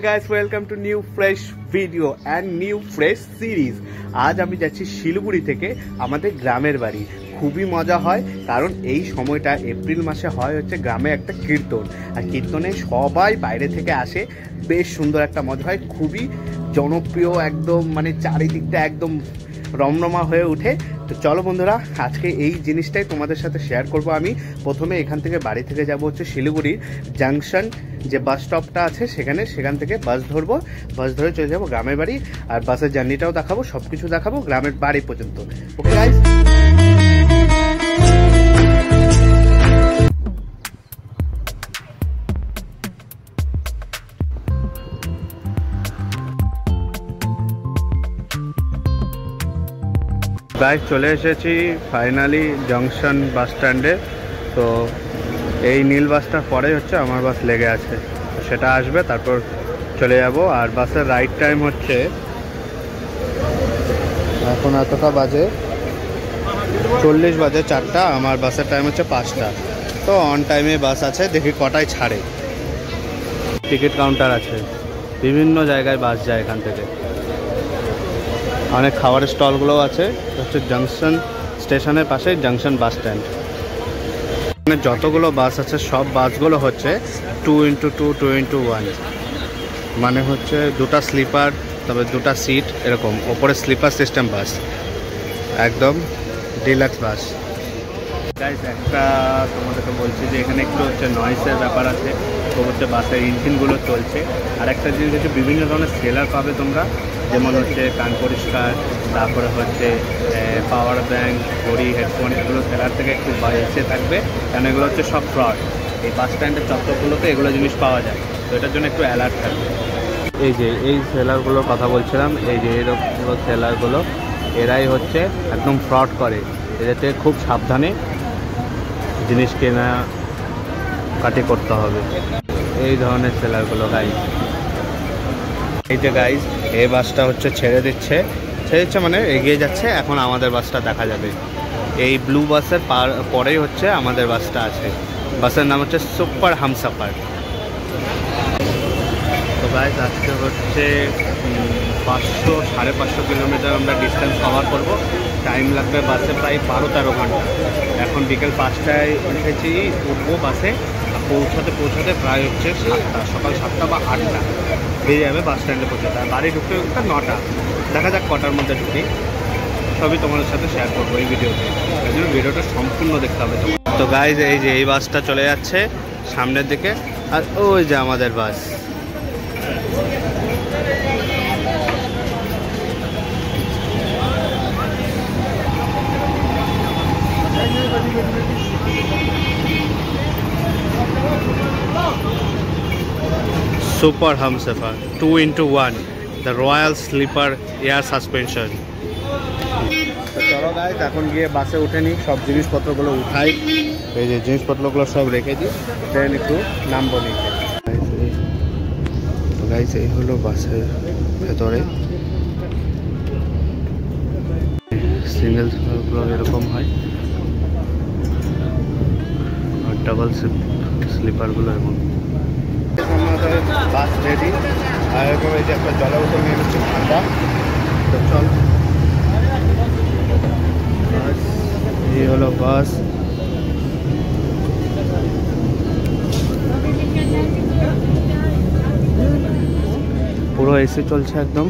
guys, welcome to new fresh video and new fresh series. আজ আমি যাচ্ছি শিলিগুড়ি থেকে আমাদের গ্রামের বাড়ি। খুবই মজা হয় কারণ এই সময়টা এপ্রিল মাসে হয় হচ্ছে গ্রামে একটা কীর্তন, আর কীর্তনে সবাই বাইরে থেকে আসে। বেশ সুন্দর একটা মজা হয়, খুবই জনপ্রিয়, একদম মানে চারিদিকটা একদম রমরমা হয়ে ওঠে। তো চলো বন্ধুরা, আজকে এই জিনিসটাই তোমাদের সাথে শেয়ার করব। আমি প্রথমে এখান থেকে বাড়ি থেকে যাব হচ্ছে শিলিগুড়ির জাংশন যে বাস স্টপটা আছে সেখান থেকে বাস ধরবো, বাস ধরে চলে যাবো গ্রামের বাড়ি, আর বাসের জার্নিটাও দেখাবো, সব কিছু দেখাবো গ্রামের বাড়ি পর্যন্ত। ওকে গাইস, গাইস চলে এসেছি ফাইনালি জংশন বাস স্ট্যান্ডে। তো এই নীল বাসটার পরে হচ্ছে আমার বাস লেগে আছে, তো সেটা আসবে, তারপর চলে যাব। আর বাসের রাইট টাইম হচ্ছে এখন এতটা বাজে 40 বাজে 4টা, আমার বাসের টাইম হচ্ছে 5টা। তো অন টাইমে বাস আছে, দেখি কটায় ছাড়ে। টিকিট কাউন্টার আছে, বিভিন্ন জায়গায় বাস যায় এখান থেকে। অনেক খাবারের স্টলগুলোও আছে। হচ্ছে জংশন স্টেশনের পাশে জংশন বাস স্ট্যান্ড। এখানে যতগুলো বাস আছে সব বাসগুলো হচ্ছে 2x2 2x1, মানে হচ্ছে দুটা স্লিপার, তবে দুটা সিট এরকম, ওপরে স্লিপার সিস্টেম বাস, একদম ডিলাক্স বাস। গাইস একটা তোমাদেরকে বলছি যে এখানে একটু হচ্ছে নয়েসের ব্যাপার আছে, তো হচ্ছে বাসের ইঞ্জিনগুলো চলছে। আর একটা জিনিস হচ্ছে বিভিন্ন ধরনের সেলার পাবে তোমরা, যেমন হচ্ছে কান পরিষ্কার, তারপরে হচ্ছে পাওয়ার ব্যাঙ্ক, ঘড়ি, হেডফোন, এগুলো সেলার থেকে একটু এসে থাকবে, কারণ এগুলো হচ্ছে সব ফ্রড। এই বাস স্ট্যান্ডের চত্বরগুলোতে এগুলো জিনিস পাওয়া যায়, তো এটার জন্য একটু অ্যালার্ট থাকবে। এই যে এই সেলারগুলোর কথা বলছিলাম, এই যে এরকম সেলারগুলো, এরাই হচ্ছে একদম ফ্রড করে। এদেরকে খুব সাবধানে জিনিস কেনা কাটি করতে হবে, এই ধরনের সেলারগুলো। গাইজ এই যে গাইজ এই বাসটা হচ্ছে ছেড়ে দিচ্ছে মানে এগিয়ে যাচ্ছে, এখন আমাদের বাসটা দেখা যাবে। এই ব্লু বাসের পরেই হচ্ছে আমাদের বাসটা আছে। বাসের নাম হচ্ছে সুপার হামসাফার। তো গাইজ আজকে হচ্ছে 500-550 কিলোমিটার আমরা ডিস্টেন্স কভার করব। টাইম লাগবে বাসে প্রায় 12-13 ঘন্টা। এখন বিকেল 5টায় উঠেছি, উঠবো বাসে, পৌঁছাতে প্রায় হচ্ছে 7টা, সকাল 7টা বা 8টা বেরিয়ে যাবে বাস স্ট্যান্ডে পৌঁছাতে। আর বাড়ি ঢুকতে 9টা। দেখা যাক কটার মধ্যে ঢুকি, সবই তোমাদের সাথে শেয়ার করবো এই ভিডিওতে, এই জন্য ভিডিওটা সম্পূর্ণ দেখতে হবে তোমার। তো গাইজ এই যে এই বাসটা চলে যাচ্ছে সামনের দিকে, আর ওই যে আমাদের বাস। Super Humsafar 2x1, the Royal Sleeper Air Suspension. তো চলো গাইজ এখন গিয়ে বাসে উঠে নিই, সব জিনিসপত্রগুলো উঠাই। এই যে জিনিসপত্রগুলো সব রেখে দিই, ট্রেন একটু নামবো নিতে। তো গাইজ এই হলো বাসের ভেতরে, সিঙ্গেল স্লিপারগুলো এরকম হয়, আর ডাবল স্লিপারগুলো এমন। বাস রেডি, আর এরকম এই যে একটা জলের বোতল নিয়ে নিচ্ছি ঠান্ডা। তো চল, এই হলো বাস। পুরো এসি চলছে একদম।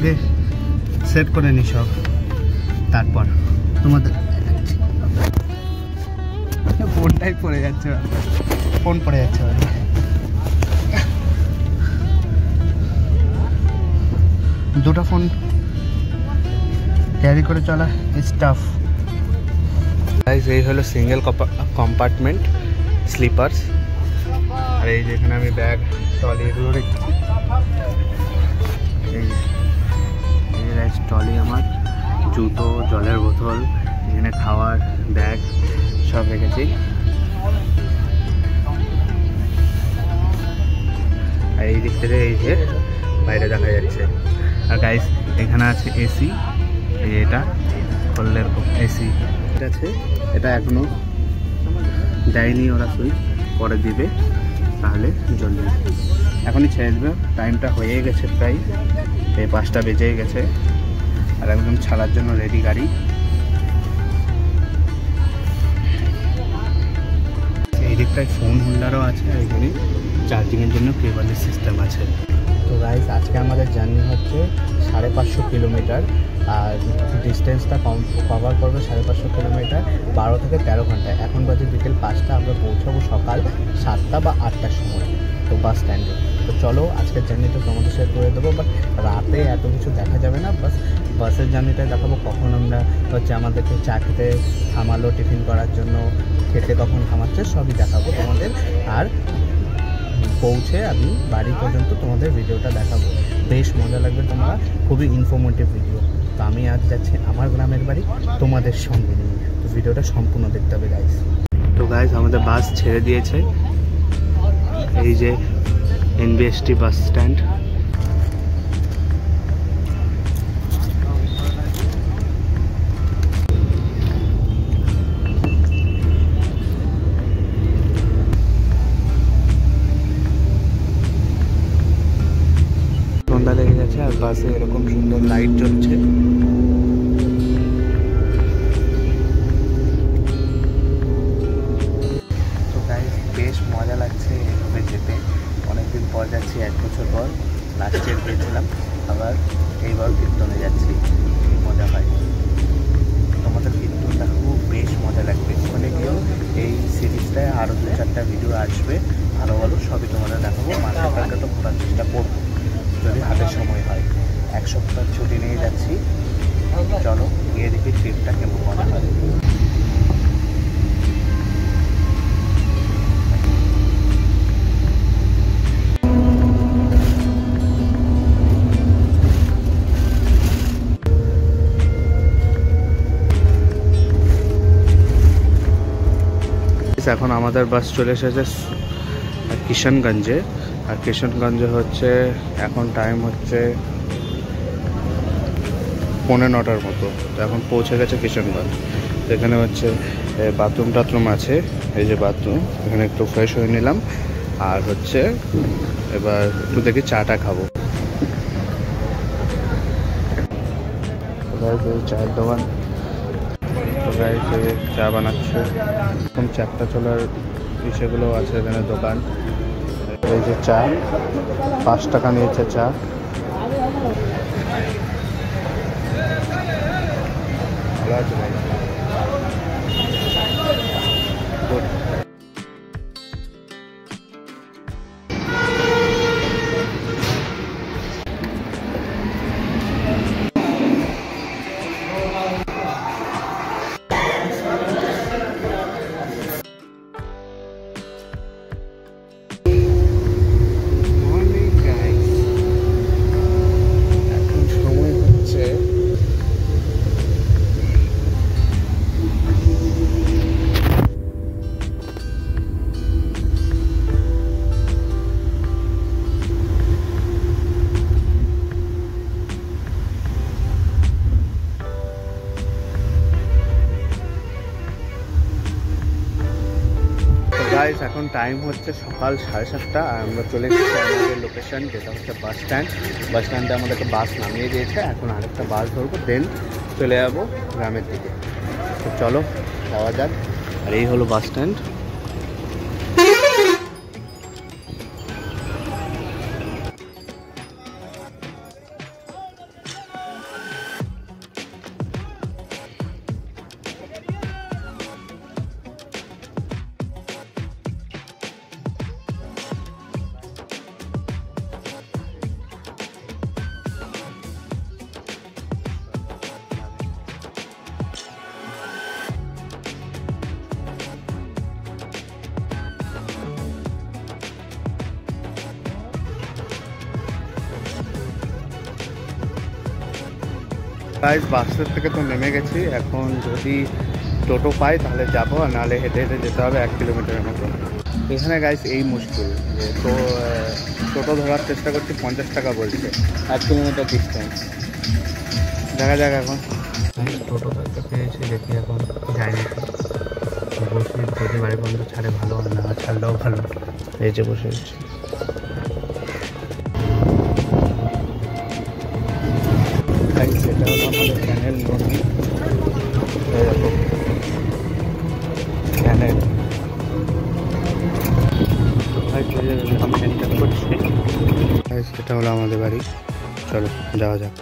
আগে সেট করে নি সব, তারপর তোমাদের ফোনটাই পড়ে যাচ্ছে, ফোন পড়ে যাচ্ছে। দুটো ফোন ক্যারি করে চলা স্টাফ। গাইস এই হলো সিঙ্গেল কম্পার্টমেন্ট স্লিপার্স। আর এই যেখানে আমি ব্যাগ ট্রলি এগুলো রেখেছি, এই ট্রলি আমার জুতো, জলের বোতল, এখানে খাওয়ার ব্যাগ সব রেখেছি। আর এই দিক থেকে এই যে বাইরে দেখা যাচ্ছে। আর গাইস এখানে আছে এসি, এই এটা করলে এসি আছে, এটা এখনো দেয়নি ওরা, সুইচ পরে দিবে, তাহলে জ্বলবে। এখনই ছেড়ে দেবে, টাইমটা হয়ে গেছে প্রায়, এই 5টা বেজেই গেছে। আর একদম ছাড়ার জন্য রেডি গাড়ি। এই দিকটায় ফোন হোল্ডারও আছে, এখানে চার্জিংয়ের জন্য কেবলের সিস্টেম আছে। তো গাইস আজকে আমাদের জার্নি হচ্ছে 550 কিলোমিটার, আর ডিস্টেন্সটা কভার করবে 550 কিলোমিটার, 12 থেকে 13 ঘন্টায়। এখন বাজে বিকেল 5টা, আমরা পৌঁছাবো সকাল 7টা বা 8টার সময় তো বাস স্ট্যান্ডে। তো চলো আজকের জার্নিটা তোমাদের সাথে করে দেবো, বাট রাতে এত কিছু দেখা যাবে না, বাসের জার্নিটা দেখাবো। কখন আমরা হচ্ছে আমাদেরকে চা খেতে থামালো টিফিন করার জন্য, খেতে কখন থামাচ্ছে সবই দেখাবো তোমাদের। আর পৌঁছে আমি বাড়ি পর্যন্ত তোমাদের ভিডিওটা দেখাবো, বেশ মজা লাগবে, তোমরা খুবই ইনফরমেটিভ ভিডিও। তো আমি আজ যাচ্ছি আমার গ্রামের বাড়ি তোমাদের সঙ্গে নিয়ে, তো ভিডিওটা সম্পূর্ণ দেখতে হবে গাইস। তো গাইস আমাদের বাস ছেড়ে দিয়েছে, এই যে এনবিএসটি বাস স্ট্যান্ড। সন্ধ্যা লেগে গেছে আর বাসে এরকম সুন্দর লাইট জ্বলছে। তো গাইস বেশ মজা লাগছে এভাবে যেতে, অনেকদিন পর যাচ্ছি, 1 বছর পর। লাস্ট ইয়ার গিয়েছিলাম, আবার এইবার কীর্তনে যাচ্ছি, খুব মজা হয়। তোমাদের কীর্তনটা খুব বেশ মজা লাগবে। ওখানে গিয়েও এই সিরিজটায় আরও 2-4টা ভিডিও আসবে, ভালো ভালো সবই তোমাদের দেখাবো। মাসের টাকা তো ঘোরার চেষ্টা করবো যদি হাতে সময় হয়। 1 সপ্তাহ ছুটি নিয়ে যাচ্ছি, চলো গিয়ে দেখি ট্রিপটা কেমন মনে হয়। এখন আমাদের বাস চলে এসেছে কিষানগঞ্জে, আর কিষানগঞ্জে হচ্ছে এখন টাইম হচ্ছে 9:45 মতো। তো এখন পৌঁছে গেছে কিষানগঞ্জ। তো এখানে হচ্ছে বাথরুম টাথরুম আছে, এই যে বাথরুম, এখানে একটু ফ্রেশ হয়ে নিলাম। আর হচ্ছে এবার একটু দেখি চাটা খাবো। চায়ের দোকান, চা বানাচ্ছে, এরকম চারটা চলার বিষয়গুলো আছে এখানে দোকান। এই যে চা, 5 টাকা নিয়েছে চা। ভালো আছে ভাই, গাইস এখন টাইম হচ্ছে সকাল 7:30, আর আমরা চলে এসেছি আমাদের লোকেশন, যেটা হচ্ছে বাস স্ট্যান্ড। বাস স্ট্যান্ডে আমাদেরকে বাস নামিয়ে দিয়েছে, এখন আরেকটা বাস ধরবো, দেন চলে যাবো গ্রামের দিকে। তো চলো যাওয়া যাক। আর এই হলো বাস স্ট্যান্ড। গাইস বাসের থেকে তো নেমে গেছি, এখন যদি টোটো পাই তাহলে যাবো, আর নাহলে হেঁটে হেঁটে যেতে হবে 1 কিলোমিটারের মতো। এখানে গাইস এই মুশকিল যে টোটো ধরার চেষ্টা করছি, 50 টাকা বলছে 1 কিলোমিটার ডিস্টেন্স। দেখা যাক এখন টোটো ধরতে পেয়েছি, দেখি এখন যাই নাকি বসে, যদি বাড়ি পর্যন্ত ছাড়ে ভালো, না ছাড়লেও ভালো। এই যে বসে আছি, এটা হলো আমাদের চ্যানেল নদী, চ্যানেল আমি মেনটেন করছি। সেটা হলো আমাদের বাড়ি, চলো যাওয়া যাক।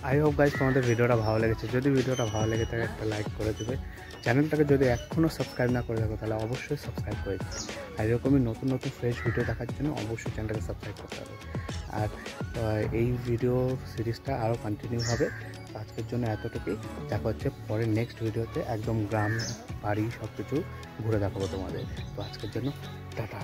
আই হোপ গাইস তোমাদের ভিডিওটা ভালো লেগেছে। যদি ভিডিওটা ভালো লেগে থাকে একটা লাইক করে দেবে। চ্যানেলটাকে যদি এখনও সাবস্ক্রাইব না করে থাকো তাহলে অবশ্যই সাবস্ক্রাইব করে দেবে। আর এরকমই নতুন নতুন ফ্রেশ ভিডিও দেখার জন্য অবশ্যই চ্যানেলটাকে সাবস্ক্রাইব করতে হবে। আর এই ভিডিও সিরিজটা আরও কন্টিনিউ হবে। আজকের জন্য এতটুকুই, দেখা হচ্ছে পরে নেক্সট ভিডিওতে। একদম গ্রাম বাড়ি সব কিছু ঘুরে দেখাবো তোমাদের। তো আজকের জন্য টাটা।